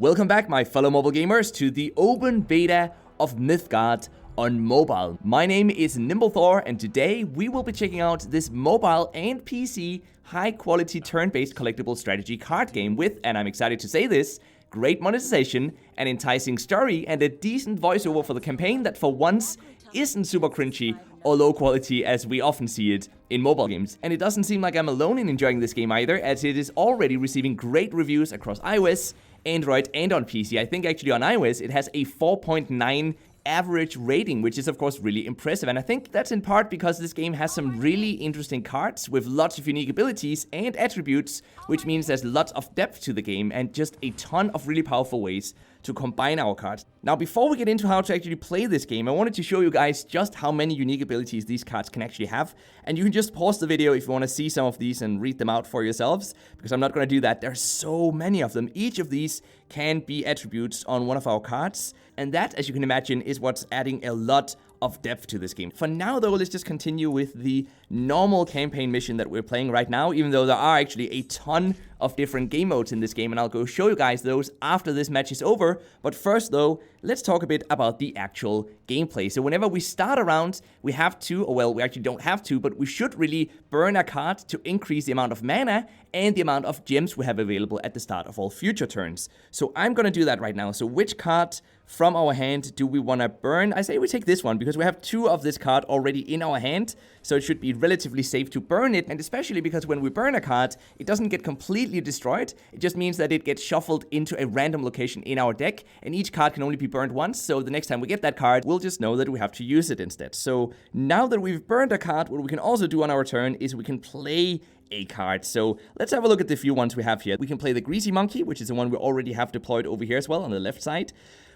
Welcome back, my fellow mobile gamers, to the open beta of Mythgard on mobile. My name is NimbleThor, and today we will be checking out this mobile and PC high-quality turn-based collectible strategy card game with, and I'm excited to say this, great monetization, an enticing story, and a decent voiceover for the campaign that for once isn't super cringy or low quality as we often see it in mobile games. And it doesn't seem like I'm alone in enjoying this game either, as it is already receiving great reviews across iOS, Android, and on PC. I think actually on iOS it has a 4.9 average rating, which is of course really impressive, and I think that's in part because this game has some really interesting cards with lots of unique abilities and attributes, which means there's lots of depth to the game and just a ton of really powerful ways to combine our cards. Now, before we get into how to actually play this game, I wanted to show you guys just how many unique abilities these cards can actually have, and you can just pause the video if you want to see some of these and read them out for yourselves, because I'm not going to do that. There's so many of them. Each of these can be attributes on one of our cards, and that, as you can imagine, is what's adding a lot of depth to this game. For now, though, let's just continue with the normal campaign mission that we're playing right now, even though there are actually a ton of different game modes in this game, and I'll go show you guys those after this match is over. But first, though, let's talk a bit about the actual gameplay. So whenever we start a round, we have to, or well, we actually don't have to, but we should really burn a card to increase the amount of mana and the amount of gems we have available at the start of all future turns. So I'm gonna do that right now. So which card from our hand do we want to burn? I say we take this one because we have two of this card already in our hand, so it should be relatively safe to burn it, and especially because when we burn a card, it doesn't get completely destroyed. It just means that it gets shuffled into a random location in our deck, and each card can only be burned once, so the next time we get that card, we'll just know that we have to use it instead. So now that we've burned a card, what we can also do on our turn is we can play a card. So let's have a look at the few ones we have here. We can play the Greasy Monkey, which is the one we already have deployed over here as well on the left side.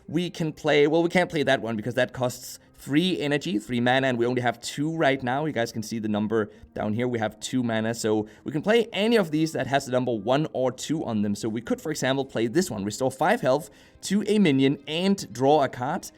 We can play, well, we can't play that one because that costs 3 energy, 3 mana, and we only have 2 right now. You guys can see the number down here. We have 2 mana, so we can play any of these that has the number 1 or 2 on them. So we could, for example, play this one, restore 5 health to a minion and draw a card.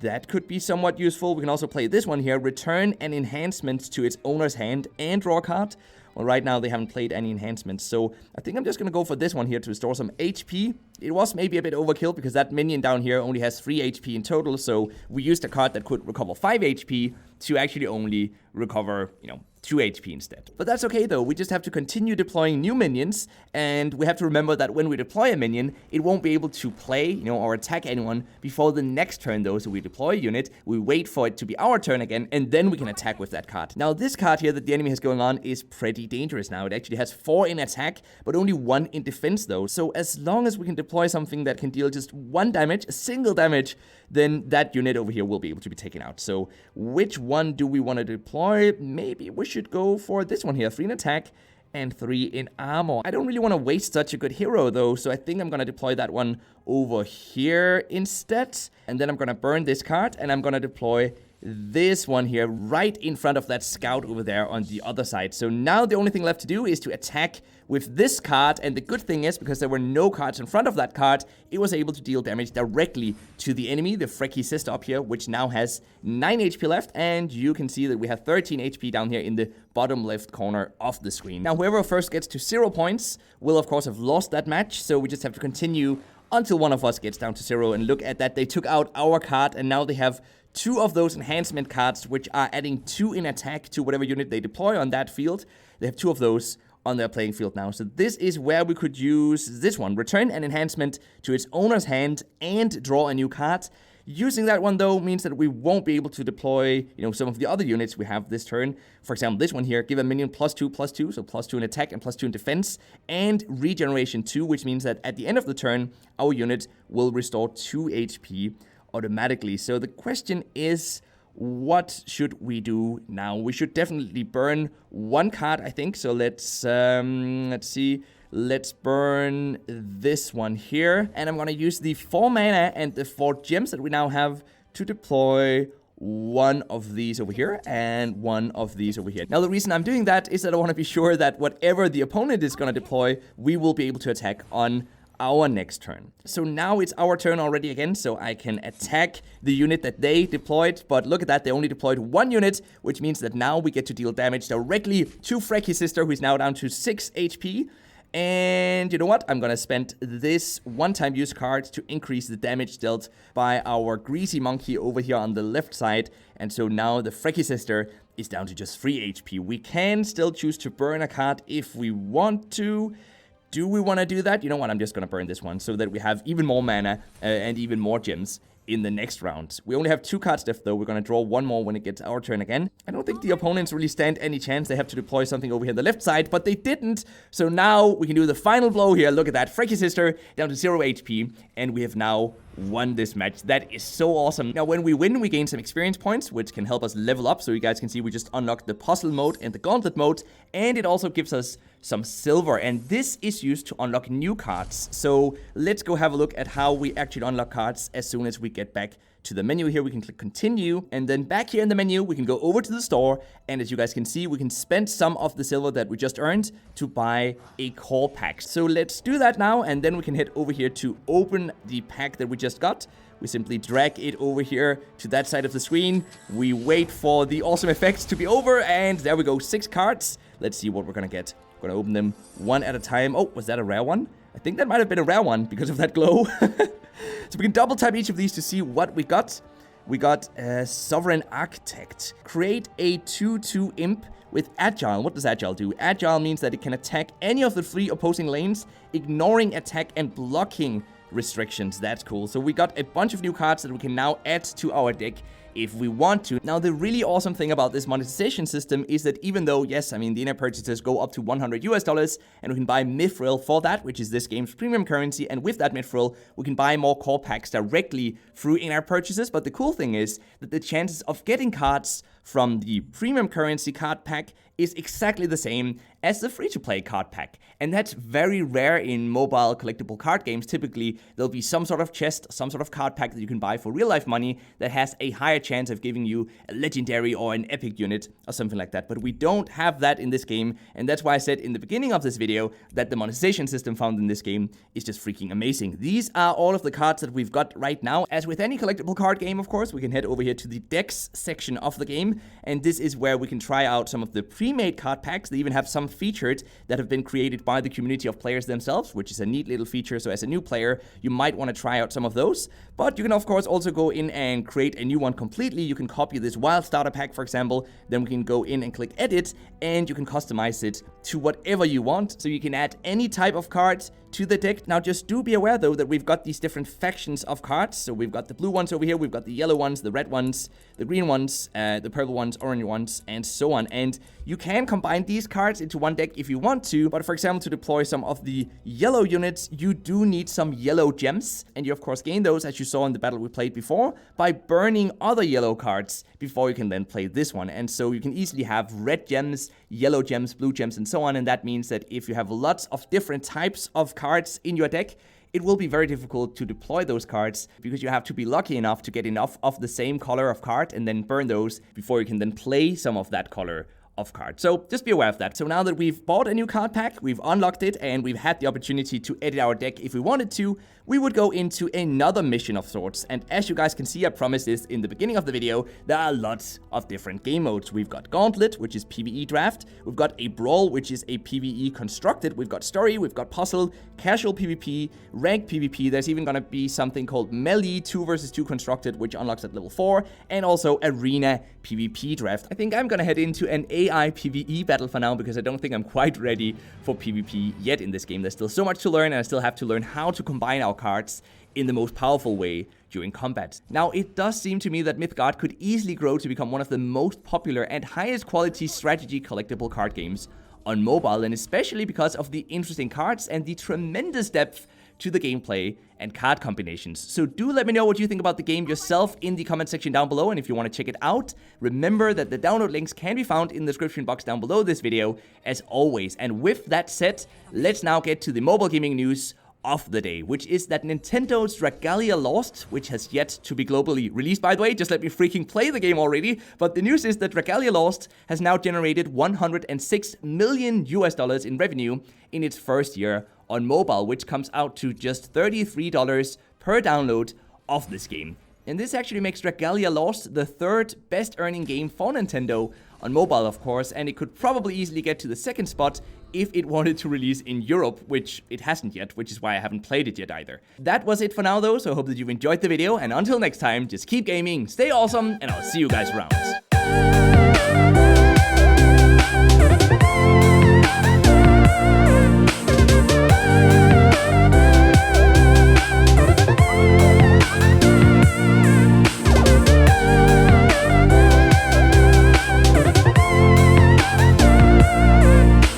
That could be somewhat useful. We can also play this one here, return an enhancement to its owner's hand and draw a card. Well, right now they haven't played any enhancements, so I think I'm just going to go for this one here to restore some HP. It was maybe a bit overkill because that minion down here only has 3 HP in total, so we used a card that could recover 5 HP to actually only recover, 2 HP instead. But that's okay though, we just have to continue deploying new minions, and we have to remember that when we deploy a minion, it won't be able to play, or attack anyone before the next turn though. So we deploy a unit, we wait for it to be our turn again, and then we can attack with that card. Now this card here that the enemy has going on is pretty dangerous now. It actually has 4 in attack, but only 1 in defense though. So as long as we can deploy something that can deal just 1 damage, a single damage, then that unit over here will be able to be taken out. So which one do we want to deploy? Maybe we should go for this one here, 3 in attack and 3 in armor. I don't really want to waste such a good hero though, so I think I'm going to deploy that one over here instead. And then I'm going to burn this card, and I'm going to deploy this one here right in front of that scout over there on the other side. So now the only thing left to do is to attack with this card, and the good thing is, because there were no cards in front of that card, it was able to deal damage directly to the enemy, the Frecky sister up here, which now has 9 HP left, and you can see that we have 13 HP down here in the bottom left corner of the screen. Now whoever first gets to 0 points will of course have lost that match, so we just have to continue until one of us gets down to 0, and look at that, they took out our card, and now they have 2 of those enhancement cards, which are adding 2 in attack to whatever unit they deploy on that field. They have 2 of those on their playing field now. So this is where we could use this one, return an enhancement to its owner's hand and draw a new card. Using that one though means that we won't be able to deploy, some of the other units we have this turn. For example, this one here, give a minion +2/+2, so +2 in attack and +2 in defense, and regeneration 2, which means that at the end of the turn, our unit will restore 2 HP automatically. So the question is, what should we do now? We should definitely burn 1 card, I think. So let's see. Let's burn this one here, and I'm gonna use the 4 mana and the 4 gems that we now have to deploy 1 of these over here and 1 of these over here. Now the reason I'm doing that is that I want to be sure that whatever the opponent is gonna deploy, we will be able to attack on our next turn. So now it's our turn already again, so I can attack the unit that they deployed, but look at that, they only deployed 1 unit, which means that now we get to deal damage directly to Frecky sister, who is now down to 6 HP, And you know what? I'm gonna spend this one-time use card to increase the damage dealt by our greasy monkey over here on the left side. And so now the Frecky Sister is down to just 3 HP. We can still choose to burn a card if we want to. Do we want to do that? You know what? I'm just gonna burn this one so that we have even more mana and even more gems in the next round. We only have 2 cards left though. We're gonna draw one more when it gets our turn again. I don't think the opponents really stand any chance. They have to deploy something over here on the left side, but they didn't. So now we can do the final blow here. Look at that. Frecky Sister down to 0 HP, and we have now won this match. That is so awesome. Now when we win, we gain some experience points, which can help us level up. So you guys can see we just unlocked the puzzle mode and the gauntlet mode, and it also gives us some silver, and this is used to unlock new cards. So let's go have a look at how we actually unlock cards. As soon as we get back to the menu here, we can click continue, and then back here in the menu we can go over to the store, and as you guys can see, we can spend some of the silver that we just earned to buy a core pack. So let's do that now, and then we can head over here to open the pack that we just got. We simply drag it over here to that side of the screen. We wait for the awesome effects to be over, and there we go, 6 cards. Let's see what we're gonna get. We're gonna open them one at a time. Oh, was that a rare one? I think that might have been a rare one because of that glow. So we can double tap each of these to see what we got. We got Sovereign Architect. Create a 2/2 imp with Agile. What does Agile do? Agile means that it can attack any of the 3 opposing lanes, ignoring attack and blocking restrictions. That's cool. So we got a bunch of new cards that we can now add to our deck if we want to. Now, the really awesome thing about this monetization system is that even though, yes, I mean, the in-app purchases go up to $100 and we can buy Mithril for that, which is this game's premium currency, and with that Mithril, we can buy more core packs directly through in-app purchases. But the cool thing is that the chances of getting cards from the premium currency card pack is exactly the same as the free-to-play card pack. And that's very rare in mobile collectible card games. Typically, there'll be some sort of chest, some sort of card pack that you can buy for real-life money that has a higher chance of giving you a legendary or an epic unit or something like that. But we don't have that in this game, and that's why I said in the beginning of this video that the monetization system found in this game is just freaking amazing. These are all of the cards that we've got right now. As with any collectible card game, of course, we can head over here to the decks section of the game, and this is where we can try out some of the pre-made card packs. They even have some featured that have been created by the community of players themselves, which is a neat little feature. So as a new player, you might want to try out some of those. But you can, of course, also go in and create a new one completely. You can copy this wild starter pack, for example. Then we can go in and click edit, and you can customize it to whatever you want. So you can add any type of cards to the deck. Now, just do be aware, though, that we've got these different factions of cards. So we've got the blue ones over here, we've got the yellow ones, the red ones, the green ones, the purple ones, orange ones, and so on. And you can combine these cards into one deck if you want to, but for example, to deploy some of the yellow units, you do need some yellow gems, and you of course gain those, as you saw in the battle we played before, by burning other yellow cards before you can then play this one. And so you can easily have red gems, yellow gems, blue gems, and so on, and that means that if you have lots of different types of cards in your deck, it will be very difficult to deploy those cards because you have to be lucky enough to get enough of the same color of card and then burn those before you can then play some of that color of cards. So just be aware of that. So now that we've bought a new card pack, we've unlocked it, and we've had the opportunity to edit our deck if we wanted to, we would go into another mission of sorts. And as you guys can see, I promised this in the beginning of the video, there are lots of different game modes. We've got Gauntlet, which is PvE draft. We've got a Brawl, which is a PvE constructed. We've got Story, we've got Puzzle, Casual PvP, Ranked PvP. There's even gonna be something called Melee 2 vs 2 constructed, which unlocks at level 4, and also Arena PvP draft. I think I'm gonna head into an AI PvE battle for now because I don't think I'm quite ready for PvP yet in this game. There's still so much to learn, and I still have to learn how to combine our cards in the most powerful way during combat. Now, it does seem to me that Mythgard could easily grow to become one of the most popular and highest quality strategy collectible card games on mobile, and especially because of the interesting cards and the tremendous depth to the gameplay and card combinations. So do let me know what you think about the game yourself in the comment section down below, and if you want to check it out, remember that the download links can be found in the description box down below this video, as always. And with that said, let's now get to the mobile gaming news of the day, which is that Nintendo's Dragalia Lost, which has yet to be globally released, by the way, just let me freaking play the game already, but the news is that Dragalia Lost has now generated $106 million in revenue in its first year on mobile, which comes out to just $33 per download of this game. And this actually makes Dragalia Lost the third best earning game for Nintendo on mobile, of course, and it could probably easily get to the second spot if it wanted to release in Europe, which it hasn't yet, which is why I haven't played it yet either. That was it for now though, so I hope that you enjoyed the video, and until next time, just keep gaming, stay awesome, and I'll see you guys around.